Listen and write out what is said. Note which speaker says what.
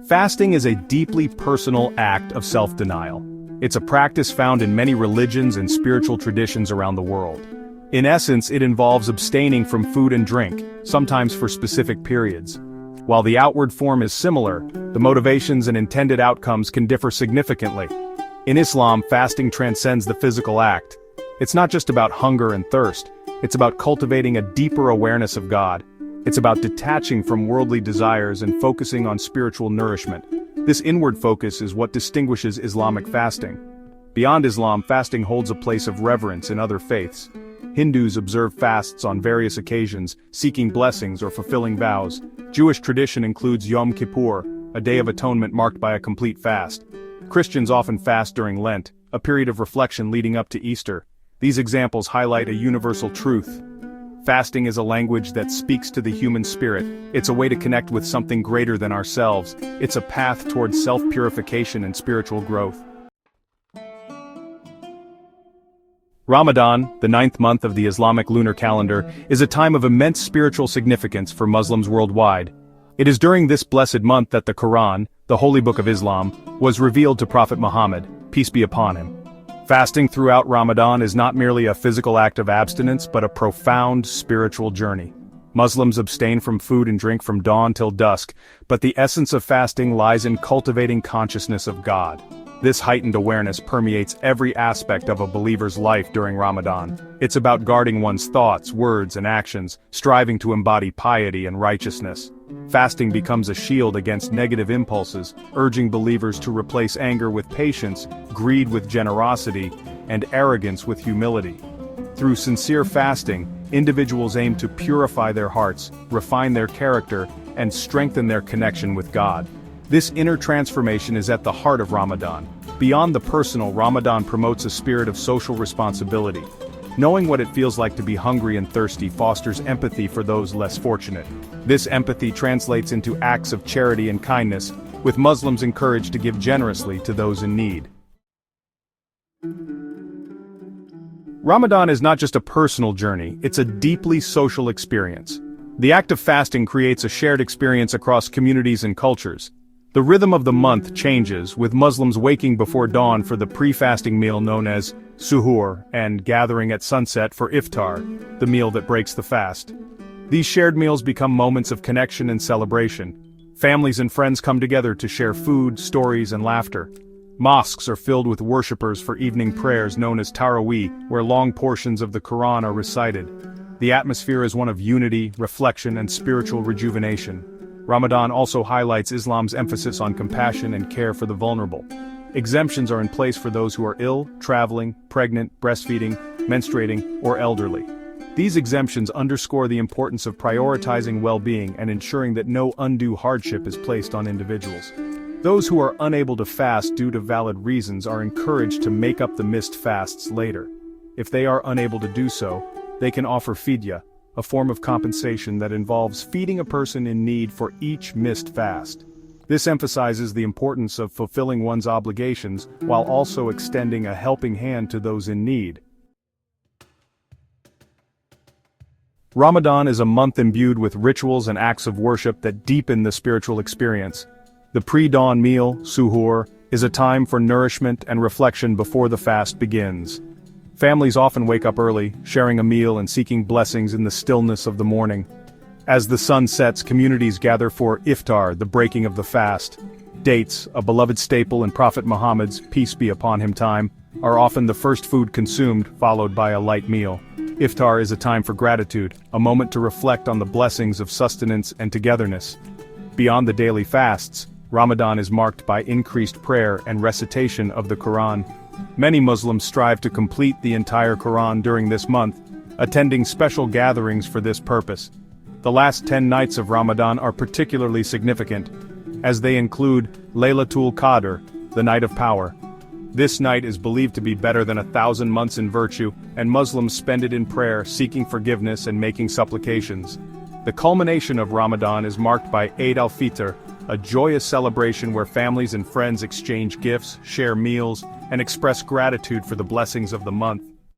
Speaker 1: Fasting is a deeply personal act of self-denial. It's a practice found in many religions and spiritual traditions around the world. In essence, it involves abstaining from food and drink, sometimes for specific periods. While the outward form is similar, the motivations and intended outcomes can differ significantly. In Islam, fasting transcends the physical act. It's not just about hunger and thirst, it's about cultivating a deeper awareness of God. It's about detaching from worldly desires and focusing on spiritual nourishment. This inward focus is what distinguishes Islamic fasting. Beyond Islam, fasting holds a place of reverence in other faiths. Hindus observe fasts on various occasions, seeking blessings or fulfilling vows. Jewish tradition includes Yom Kippur, a day of atonement marked by a complete fast. Christians often fast during Lent, a period of reflection leading up to Easter. These examples highlight a universal truth. Fasting is a language that speaks to the human spirit. It's a way to connect with something greater than ourselves. It's a path towards self-purification and spiritual growth. Ramadan, the 9th month of the Islamic lunar calendar, is a time of immense spiritual significance for Muslims worldwide. It is during this blessed month that the Quran, the holy book of Islam, was revealed to Prophet Muhammad, peace be upon him. Fasting throughout Ramadan is not merely a physical act of abstinence but a profound spiritual journey. Muslims abstain from food and drink from dawn till dusk, but the essence of fasting lies in cultivating consciousness of God. This heightened awareness permeates every aspect of a believer's life during Ramadan. It's about guarding one's thoughts, words, and actions, striving to embody piety and righteousness. Fasting becomes a shield against negative impulses, urging believers to replace anger with patience, greed with generosity, and arrogance with humility. Through sincere fasting, individuals aim to purify their hearts, refine their character, and strengthen their connection with God. This inner transformation is at the heart of Ramadan. Beyond the personal, Ramadan promotes a spirit of social responsibility. Knowing what it feels like to be hungry and thirsty fosters empathy for those less fortunate. This empathy translates into acts of charity and kindness, with Muslims encouraged to give generously to those in need. Ramadan is not just a personal journey, it's a deeply social experience. The act of fasting creates a shared experience across communities and cultures. The rhythm of the month changes, with Muslims waking before dawn for the pre-fasting meal known as suhoor and gathering at sunset for iftar, the meal that breaks the fast. These shared meals become moments of connection and celebration. Families and friends come together to share food, stories, and laughter. Mosques are filled with worshippers for evening prayers known as Taraweeh, where long portions of the Quran are recited. The atmosphere is one of unity, reflection, and spiritual rejuvenation. Ramadan also highlights Islam's emphasis on compassion and care for the vulnerable. Exemptions are in place for those who are ill, traveling, pregnant, breastfeeding, menstruating, or elderly. These exemptions underscore the importance of prioritizing well-being and ensuring that no undue hardship is placed on individuals. Those who are unable to fast due to valid reasons are encouraged to make up the missed fasts later. If they are unable to do so, they can offer fidya, a form of compensation that involves feeding a person in need for each missed fast. This emphasizes the importance of fulfilling one's obligations while also extending a helping hand to those in need. Ramadan is a month imbued with rituals and acts of worship that deepen the spiritual experience. The pre-dawn meal, suhoor, is a time for nourishment and reflection before the fast begins. Families often wake up early, sharing a meal and seeking blessings in the stillness of the morning. As the sun sets, communities gather for iftar, the breaking of the fast. Dates, a beloved staple in Prophet Muhammad's peace be upon him time, are often the first food consumed, followed by a light meal. Iftar is a time for gratitude, a moment to reflect on the blessings of sustenance and togetherness. Beyond the daily fasts, Ramadan is marked by increased prayer and recitation of the Quran. Many Muslims strive to complete the entire Quran during this month, attending special gatherings for this purpose. The last 10 nights of Ramadan are particularly significant, as they include Laylatul Qadr, the night of power. This night is believed to be better than 1,000 months in virtue, and Muslims spend it in prayer, seeking forgiveness and making supplications. The culmination of Ramadan is marked by Eid al-Fitr, a joyous celebration where families and friends exchange gifts, share meals, and express gratitude for the blessings of the month.